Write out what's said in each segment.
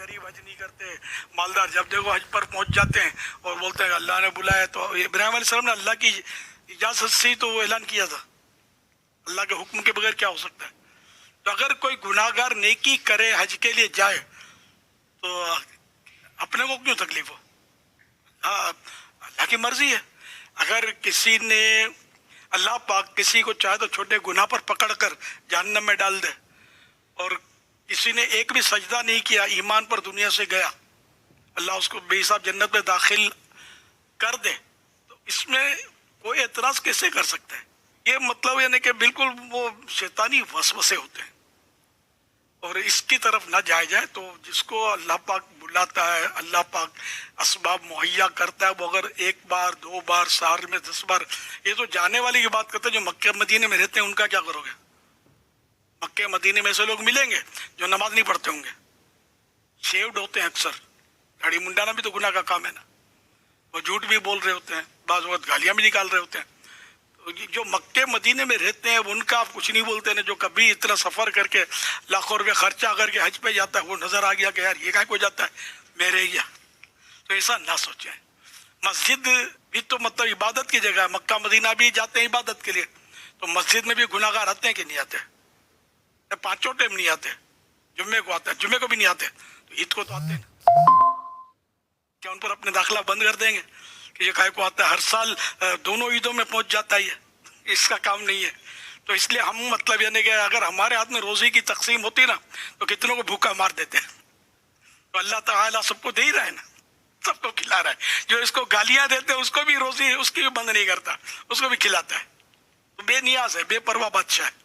गरीब हज नहीं करते, मालदार जब देखो हज पर पहुंच जाते हैं और बोलते हैं अल्लाह ने बुलाया। तो इब्राहिम अलैहिस्सलाम ने अल्लाह की इजाजत से तो वो ऐलान किया था, अल्लाह के हुक्म के बगैर क्या हो सकता है। तो अगर कोई गुनाहगार नेकी करे हज के लिए जाए तो अपने को क्यों तकलीफ हो? हाँ, अल्लाह की मर्जी है। अगर किसी ने, अल्लाह पाक किसी को चाहे तो छोटे गुनाह पर पकड़कर जहन्नम में डाल दे, और किसी ने एक भी सजदा नहीं किया, ईमान पर दुनिया से गया, अल्लाह उसको बेहिसाब जन्नत में दाखिल कर दे, तो इसमें कोई एतराज कैसे कर सकता है? ये मतलब यानी कि बिल्कुल वो शैतानी वसवसे होते हैं, और इसकी तरफ ना जाया जाए। तो जिसको अल्लाह पाक बुलाता है, अल्लाह पाक असबाब मुहैया करता है, वो अगर एक बार 2 बार, साल में 10 बार, ये तो जाने वाली की बात करते हैं। जो मक्के मदीने में रहते हैं उनका क्या करोगे? मक्के मदीने में ऐसे लोग मिलेंगे जो नमाज नहीं पढ़ते होंगे, शेव्ड होते हैं अक्सर, दाढ़ी मुंडाना भी तो गुनाह का काम है ना, वो झूठ भी बोल रहे होते हैं, बाज़ वक्त गालियां भी निकाल रहे होते हैं। तो जो मक्के मदीने में रहते हैं उनका आप कुछ नहीं बोलते ना। जो कभी इतना सफ़र करके लाखों रुपये खर्चा करके हज पे जाता है, वो नज़र आ गया कि यार ये क्या को जाता है, मैं रह गया, तो ऐसा ना सोचें। मस्जिद भी तो मतलब इबादत की जगह है, मक्का मदीना भी जाते हैं इबादत के लिए, तो मस्जिद में भी गुनाहगार आते हैं कि नहीं आते? 5 टाइम नहीं आते, जुम्मे को आते हैं, जुम्मे को भी नहीं आते, तो ईद को तो आते हैं। क्या उन पर अपने दाखिला बंद कर देंगे कि ये काय को आता है? हर साल दोनों ईदों में पहुंच जाता है, इसका काम नहीं है। तो इसलिए हम मतलब यानी कि अगर हमारे हाथ में रोजी की तकसीम होती ना तो कितनों को भूखा मार देते हैं। तो अल्लाह ताला सबको दे ही रहा है ना, सबको खिला रहा है। जो इसको गालियां देते हैं उसको भी रोजी उसकी भी बंद नहीं करता, उसको भी खिलाता है। तो बेनियाज है, बेपरवाह बादशाह है।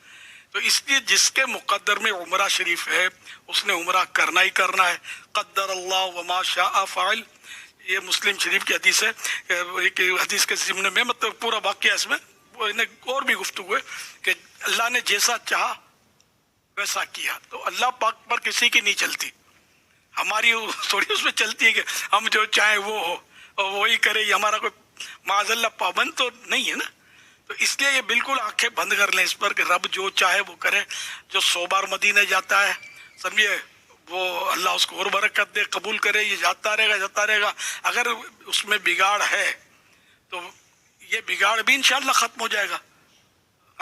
तो इसलिए जिसके मुकद्दर में उमरा शरीफ है उसने उमरा करना ही करना है। क़द्दर अल्लाह व मा शाअ फ़अल, ये मुस्लिम शरीफ की हदीस है। एक हदीस के ज़िम्ने में मतलब पूरा वाक़या इसमें और भी गुफ्तगू है कि अल्लाह ने जैसा चाहा वैसा किया। तो अल्लाह पाक पर किसी की नहीं चलती, हमारी थोड़ी उसमें चलती है कि हम जो चाहें वो हो और वही करे, ये हमारा कोई माज़अल्लाह पाबंद तो नहीं है ना। तो इसलिए ये बिल्कुल आंखें बंद कर लें इस पर कि रब जो चाहे वो करे। जो 100 बार मदीने जाता है समझिए वो अल्लाह उसको और बरकत दे, कबूल करे, ये जाता रहेगा। अगर उसमें बिगाड़ है तो ये बिगाड़ भी इंशाअल्लाह ख़त्म हो जाएगा।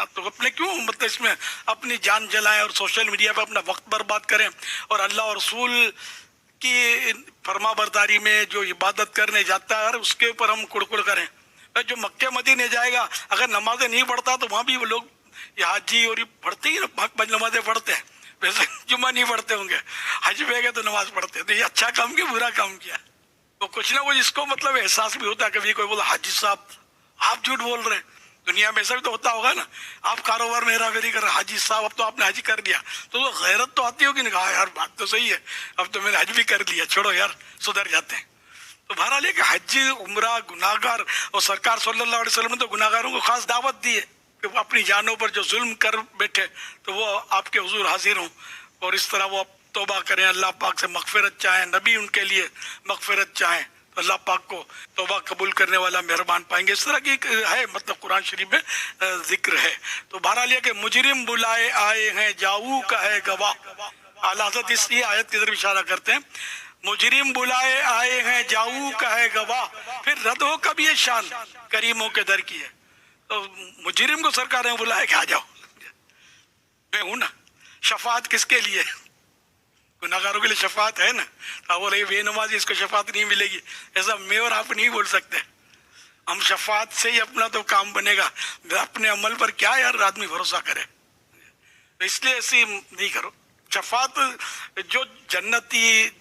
तो अपने क्यों मतलब इसमें अपनी जान जलाएं और सोशल मीडिया पर अपना वक्त बर्बाद करें, और अल्लाह और रसूल की फरमाबरदारी में जो इबादत करने जाता है उसके ऊपर हम कुड़कुड़ करें। जो मक्के मदीने जाएगा अगर नमाजें नहीं पढ़ता तो वहाँ भी वो लोग ये हाजी और ये पढ़ते ही ना, 5 नमाजें पढ़ते हैं, वैसे जुम्मा नहीं पढ़ते होंगे, हज पे गए तो नमाज पढ़ते हैं। तो ये अच्छा काम किया बुरा काम किया? तो कुछ ना कुछ इसको मतलब एहसास भी होता है। कभी कोई बोला हाजी साहब आप झूठ बोल रहे हैं, दुनिया में ऐसा भी तो होता होगा ना, आप कारोबार में हेरा फेरी कर रहे, हाजी साहब अब तो आपने हज कर दिया, तो गैरत तो आती होगी ना, कहा यार बात तो सही है, अब तो मैंने हज भी कर लिया, छोड़ो यार सुधर जाते हैं। तो बहरहाल है कि हज उम्रा गुनाहगार, और सरकार सल्लल्लाहु अलैहि वसल्लम ने तो गुनाहगारों को खास दावत दी है कि वो अपनी जानों पर जो जुल्म कर बैठे तो वो आपके हुजूर हाजिर हों और इस तरह वो तौबा करें, अल्लाह पाक से मगफिरत चाहें, नबी उनके लिए मगफिरत चाहें, तो अल्लाह पाक को तौबा कबूल करने वाला मेहरबान पाएंगे। इस तरह की है मतलब कुरान शरीफ में जिक्र है। तो बहरहाल ये कि मुजरिम बुलाए आए हैं जाऊ का है गवाह, आला हज़रत इस आयत की तरफ इशारा करते हैं। मुजरिम बुलाए आए हैं जाऊ का है गवाह, फिर रद हो कभी ये शान करीमों के दर की है। तो मुजरिम को सरकार ने बुलाया कि आ जाओ, मैं हूं ना। शफात किसके लिए? गुनाहगारों के लिए शफात है ना। तो बोले बेनमाजी इसको शफात नहीं मिलेगी, ऐसा मैं और आप नहीं बोल सकते। हम शफात से ही अपना तो काम बनेगा, अपने अमल पर क्या यार आदमी भरोसा करे। तो इसलिए ऐसी नहीं करो। शफात जो जन्नती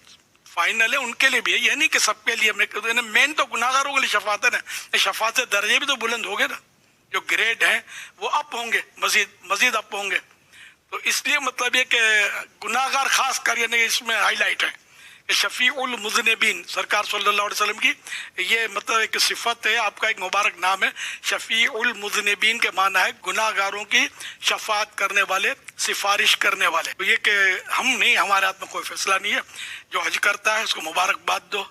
फाइनल है उनके लिए भी है, ये नहीं कि सबके लिए। मेन तो गुनाहगारों के लिए शफात है ना। शफात से दर्जे भी तो बुलंद हो गए ना, जो ग्रेड हैं वो अप होंगे, मजीद अप होंगे। तो इसलिए मतलब ये कि गुनाहगार खास कर यानी इसमें हाईलाइट है कि शफीउल मुज़निबीन सरकार सल्लल्लाहु अलैहि वसल्लम की ये मतलब एक सिफत है, आपका एक मुबारक नाम है। शफीउल मुज़निबीन के माना है गुनाहगारों की शफात करने वाले, सिफारिश करने वाले। तो ये कि हम नहीं, हमारे हाथ में कोई फैसला नहीं है। जो हज करता है उसको मुबारकबाद दो,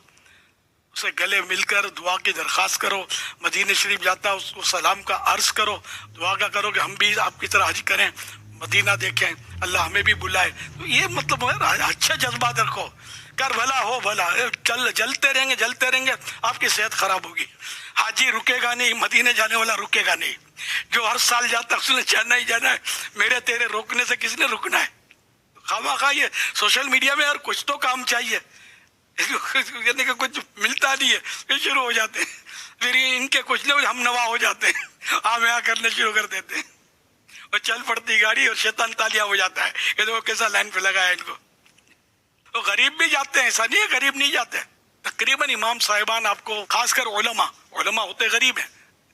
उसे गले मिलकर दुआ की दरख्वास्त करो। मदीने शरीफ जाता है उसको सलाम का अर्ज करो, दुआ का करो कि हम भी आपकी तरह हज करें, मदीना देखें, अल्लाह हमें भी बुलाए। तो ये मतलब अच्छा जज्बात रखो کر بھلا ہو بھلا، جلتے رہیں گے، آپ کی صحت خراب ہوگی. حاجی رکے گا نہیں، مدینے جانے والا رکے گا نہیں. جو ہر سال جاتا ہے اس نے جانا ہی جانا ہے. میرے تیرے روکنے سے کس نے رکنا ہے؟ خواہ یہ سوشل میڈیا میں یار کچھ تو کام چاہیے، یعنی کہ کچھ ملتا نہیں ہے، پھر شروع ہو جاتے ہیں، پھر ان کے کچھ نہ ہم نوا ہو جاتے ہیں، ہم یہاں کرنے شروع کر دیتے ہیں، اور چل پڑتی گاڑی اور شیطان تالیاں ہو جاتا ہے. یہ دیکھو کیسا لائن پہ لگا ہے ان کو. تو غریب بھی جاتے ہیں، ایسا نہیں ہے غریب نہیں جاتے. تقریباً امام صاحبان آپ کو، خاص کر علماء ہوتے غریب ہیں.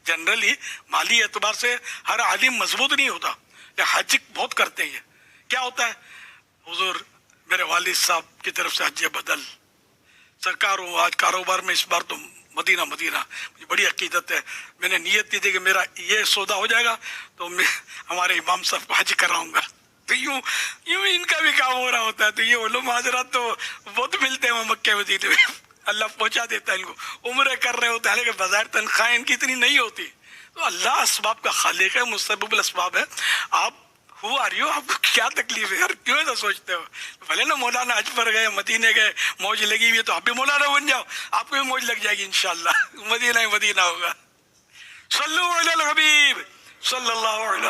جنرلی مالی اعتبار سے ہر عالم مضبوط نہیں ہوتا. یہ حج بہت کرتے ہیں. کیا ہوتا ہے؟ حضور میرے والد صاحب کی طرف سے حج بدل، سرکار ہوں آج کاروبار میں اس بار تو مدینہ مجھے بڑی عقیدت ہے، میں نے نیت کی تھی کہ میرا یہ سودا ہو جائے گا تو میں ہمارے امام صاحب کو حج کراؤں گا. تو یوں ان کا بھی کام ہو رہا ہوتا ہے. تو یہ علماء حضرات تو بہت ملتے ہیں مکے مدینے میں، اللہ پہنچا دیتا ہے ان کو. عمرے کر رہے ہوتے ہیں، حالانکہ بظاہر تنخواہیں ان کی اتنی نہیں ہوتی. تو اللہ اسباب کا خالق ہے، مسبب الاسباب ہے. آپ آپ کو کیا تکلیف ہے یار؟ کیوں ایسا سوچتے ہو؟ بھلے نا مولانا حج پر گئے، مدینے گئے، موج لگی ہوئی ہے، تو آپ بھی مولانا بن جاؤ، آپ کو بھی موج لگ جائے گی انشاءاللہ. مدینہ ہی مدینہ ہوگا. صلو علی الحبیب صلی اللہ علی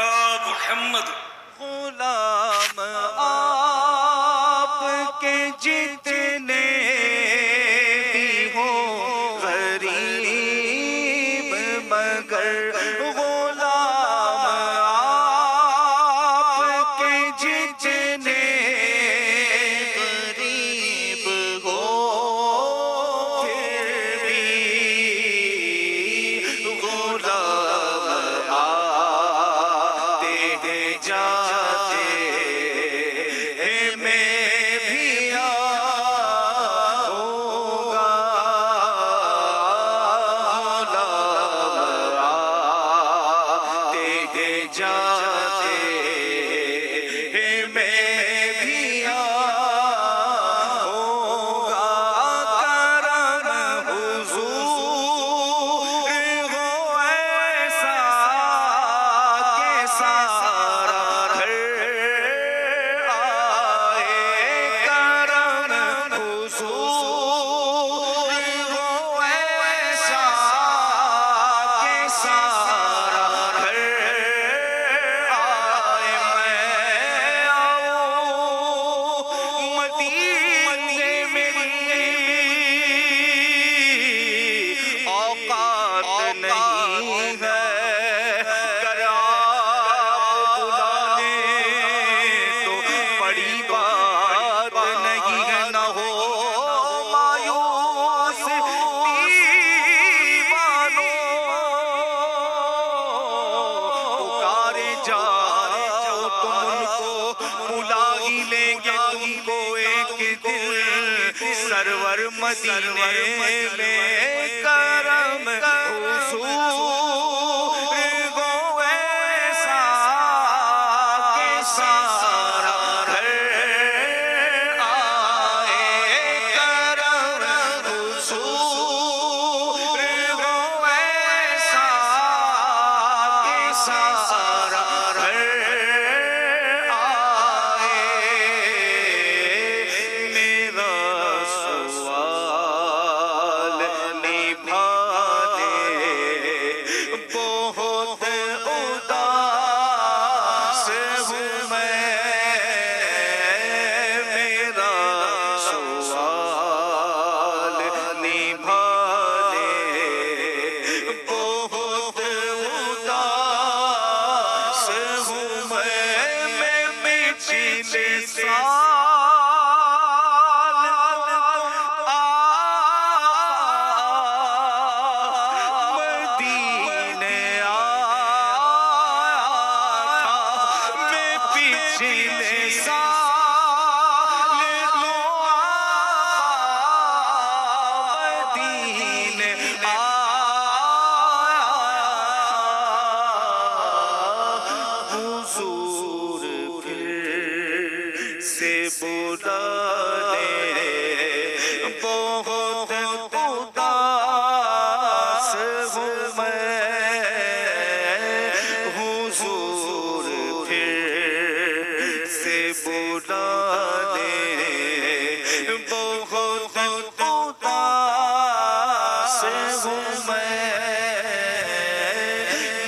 محمد. غلام آپ کے جتنے بھی ہوں غریب، مگر غلام آپ کے جتنے غریب ہو پھر بھی غلام آتے ہیں جاتے ہیں، میں بھی آؤں گا. غلام آتے ہیں جاتے ہیں، میں بھی آؤں گا. کرم حضور ہو ایسا کہ سارا گھر آئے. کرم حضور ہو ایسا کہ سارا گھر آئے. میں آؤں مدینے میری اوقات نہیں ہے، گر آپ بلا لیں تو بڑی بات نہیں ہے. نہ ہو مایوس دیوانوں، پکارے جاؤ تم ان کو بلا ہی لیں گے تم کو ایک دن سرور مدینے میں. کرم حضور ہو ایسا کہ سارا گھر آئے. کرم حضور ہو ایسا کہ سارا گھر آئے. میرا سوال نبھا دے خدا سے ہوں میں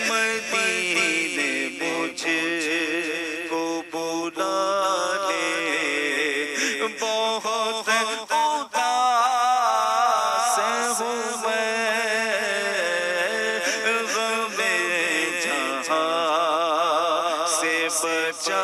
مدینے مجھ کو بلا لے بہت خدا سے ہوں میں غم جہاں سے بچا